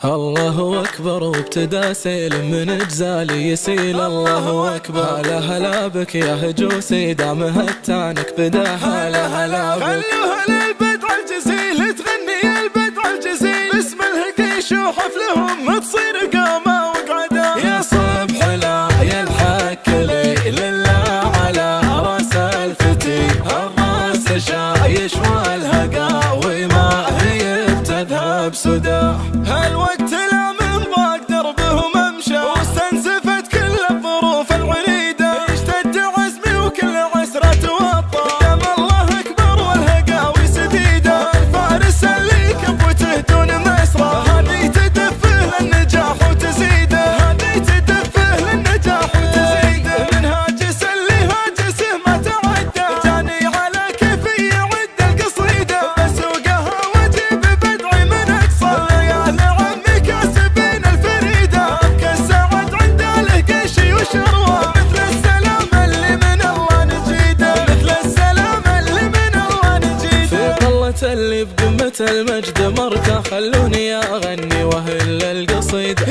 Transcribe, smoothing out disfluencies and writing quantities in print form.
الله أكبر وابتدى سيل من جزالي يسيل. الله أكبر هلا هلا بك يا هجوسي دامها التانك بدا. هلا هلا بك خلوها للبدع الجزيل تغني البدع الجزيل باسم الهقيش وحفلهم تصير قامة وقعدة. يا صبح لا يا الحك لي لله على راس الفتي الراس شايش والهقاوي ما هي بتذهب سدى. هالوقت لا من ضاق دربهم امشى واستنزفت كل الظروف العنيدة. اشتد عزمي وكل عسرة توطى قدام الله اكبر والهقاوي سديدة. الفارس اللي كبوته دون مسرى هذه تدفه للنجاح وتزيده. هذه تدفه للنجاح وتزيده. من هاجس اللي هاجسه ما تعدى جاني على كيف يعد القصيدة. بسوقها واجيب بدعي من اقصى الليالي عمي كاسبين الفريدة. ابكى السعد عند الهقيشي وشروه مثل السلام اللي من الله نجيده. مثل السلام اللي من الله نجيده. في طلة اللي بقمة المجد مركه خلوني اغني واهل القصيدة.